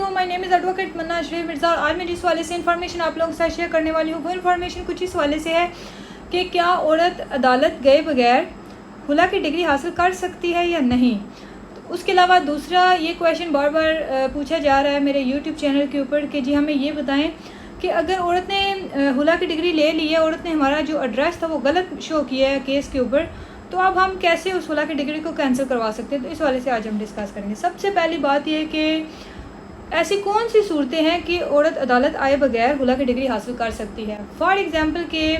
वालेकुम, my name is advocate मन्ना अशरफ मिर्ज़ा। और आज मैं जिस वाले से इन्फॉर्मेशन आप लोगों के साथ शेयर करने वाली हूँ वो इन्फॉर्मेशन कुछ इस वाले से है कि क्या औरत अदालत गए बगैर हुला की डिग्री हासिल कर सकती है या नहीं। तो उसके अलावा दूसरा ये क्वेश्चन बार बार पूछा जा रहा है मेरे यूट्यूब चैनल के ऊपर कि जी हमें ये बताएं कि अगर औरत ने हुला की डिग्री ले ली है, औरत ने हमारा जो एड्रेस था वो गलत शो किया है केस के ऊपर, तो अब हम कैसे उस हुला की डिग्री को कैंसिल करवा सकते हैं। तो इस वाले से आज हम डिस्कस करेंगे। सबसे पहली बात यह है कि ऐसी कौन सी सूरतें हैं कि औरत अदालत आए बगैर हुला की डिग्री हासिल कर सकती है। फॉर एग्ज़ाम्पल कि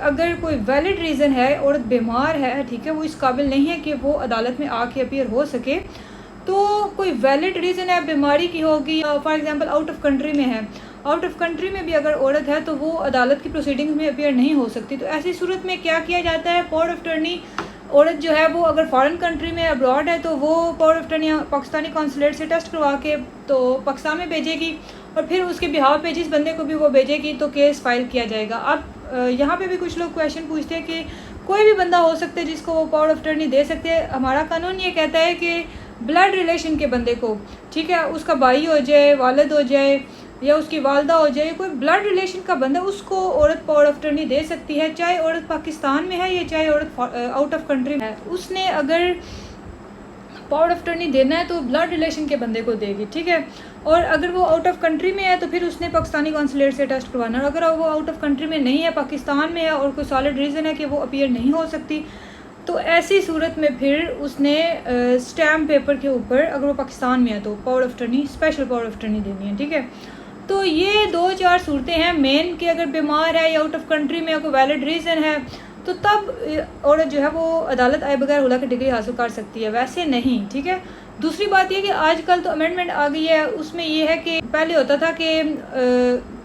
अगर कोई वैलिड रीज़न है, औरत बीमार है, ठीक है, वो इस काबिल नहीं है कि वो अदालत में आके अपीयर हो सके, तो कोई वैलिड रीज़न है, बीमारी की होगी, for example out of country में है, आउट ऑफ कंट्री में भी अगर औरत है तो वो अदालत की प्रोसीडिंग्स में अपीयर नहीं हो सकती। तो ऐसी सूरत में क्या किया जाता है, पावर ऑफ अटॉर्नी औरत जो है वो अगर फॉरेन कंट्री में अब्रॉड है तो वो power of attorney Pakistani consulate से टेस्ट करवा के तो पाकिस्तान में भेजेगी और फिर उसके बिहाव पे जिस बंदे को भी वो भेजेगी तो केस फाइल किया जाएगा। अब यहाँ पे भी कुछ लोग क्वेश्चन पूछते हैं कि कोई भी बंदा हो सकता है जिसको वो पावर ऑफ अटॉर्नी दे सकते हैं। हमारा कानून ये कहता है कि ब्लड रिलेशन के बंदे को, ठीक है, उसका भाई हो जाए, वालिद हो जाए या उसकी वालदा हो जाए, कोई ब्लड रिलेशन का बंदा, उसको औरत पावर ऑफ अटॉर्नी दे सकती है, चाहे औरत पाकिस्तान में है या चाहे औरत आउट ऑफ कंट्री में है। उसने अगर पावर ऑफ अटॉर्नी देना है तो ब्लड रिलेशन के बंदे को देगी, ठीक है। और अगर वो आउट ऑफ कंट्री में है तो फिर उसने पाकिस्तानी कॉन्सुलेट से टेस्ट करवाना। और अगर वो आउट ऑफ कंट्री में नहीं है, पाकिस्तान में है और कोई सॉलिड रीज़न है कि वो अपीयर नहीं हो सकती, तो ऐसी सूरत में फिर उसने स्टैम्प पेपर के ऊपर, अगर वो पाकिस्तान में है तो power of attorney, special power of attorney देनी है, ठीक है। तो ये 2-4 सूरतें हैं मेन कि अगर बीमार है या आउट ऑफ कंट्री में कोई वैलिड रीज़न है तो तब औरत जो है वो अदालत आए बगैर हुला की डिग्री हासिल कर सकती है, वैसे नहीं, ठीक है। दूसरी बात ये कि आजकल तो अमेंडमेंट आ गई है, उसमें ये है कि पहले होता था कि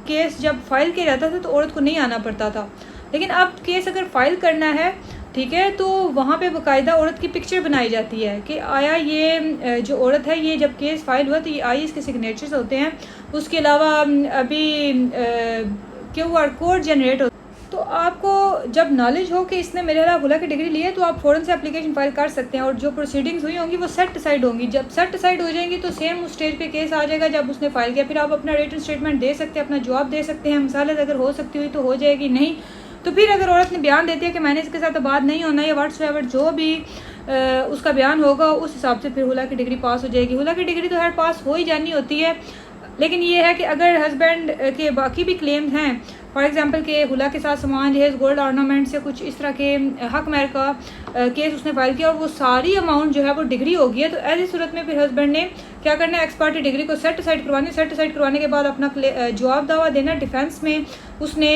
केस जब फाइल किया जाता था तो औरत को नहीं आना पड़ता था, लेकिन अब केस अगर फाइल करना है, ठीक है, तो वहाँ पे बाकायदा औरत की पिक्चर बनाई जाती है कि आया ये जो औरत है ये जब केस फाइल हुआ तो ये आई, इसके सिग्नेचर्स होते हैं। उसके अलावा अभी QR कोड जनरेट हो। तो आपको जब नॉलेज हो कि इसने मेरे खिलाफ हुला की डिग्री ली है तो आप फ़ौरन से एप्लीकेशन फाइल कर सकते हैं और जो प्रोसीडिंग्स हुई होंगी वो सेट साइड होंगी। जब सेट साइड हो जाएंगी तो सेम उस स्टेज पे केस आ जाएगा जब उसने फाइल किया। फिर आप अपना रिटन स्टेटमेंट दे सकते हैं, अपना जवाब दे सकते हैं। मिसाल अगर हो सकती हुई तो हो जाएगी, नहीं तो फिर अगर औरत ने बयान देती है कि मैंने इसके साथ बात नहीं होना या व्हाट्सएवर जो भी उसका बयान होगा उस हिसाब से फिर हुला की डिग्री पास हो जाएगी। हुला की डिग्री तो हर पास हो ही जानी होती है, लेकिन ये है कि अगर हस्बैंड के बाकी भी क्लेम्स हैं, फॉर एग्जांपल के हुला के साथ सामान जहेज, गोल्ड ऑर्नामेंट्स या कुछ इस तरह के हक महर का केस उसने फाइल किया और वो सारी अमाउंट जो है वो डिग्री हो गई है, तो ऐसी सूरत में फिर हस्बैंड ने क्या करना है, एक्स पार्टी डिग्री को सेट साइड करवानी। सेट साइड करवाने के बाद अपना जवाब दावा देना। डिफेंस में उसने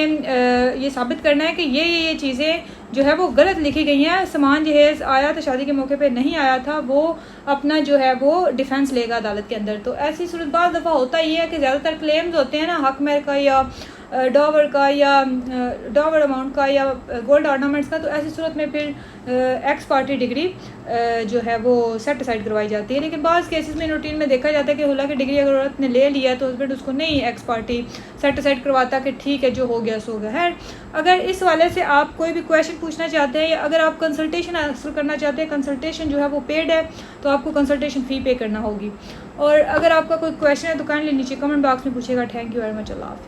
ये साबित करना है कि ये चीज़ें जो है वो गलत लिखी गई हैं, सामान जहेज आया था शादी के मौके पे नहीं आया था, वो अपना जो है वो डिफेंस लेगा अदालत के अंदर। तो ऐसी सूरत बाज़ दफ़ा होता ये है कि ज़्यादातर क्लेम्स होते हैं ना हक महर का या डॉवर का या डॉवर अमाउंट का या गोल्ड ऑर्नामेंट्स का, तो ऐसी सूरत में फिर एक्स पार्टी डिग्री जो है वो सेट साइड करवाई जाती है। लेकिन बाज़ केसेस में रूटीन में देखा जाता है कि हुला की डिग्री अगर औरत ने ले लिया तो हस्बैंड उसको नहीं एक्स पार्टी सेट साइड करवाता कि ठीक है जो हो गया सो गया है। अगर इस वाले से आप कोई भी क्वेश्चन पूछना चाहते हैं या अगर आप कंसल्टेशन हासिल करना चाहते हैं, कंसल्टेशन जो है वो पेड है तो आपको कंसल्टेशन फ़ी पे करना होगी। और अगर आपका कोई क्वेश्चन है तो काइंडली नीचे कमेंट बॉक्स में पूछेगा। Thank you very much. अल्लाह हाफ़िज़।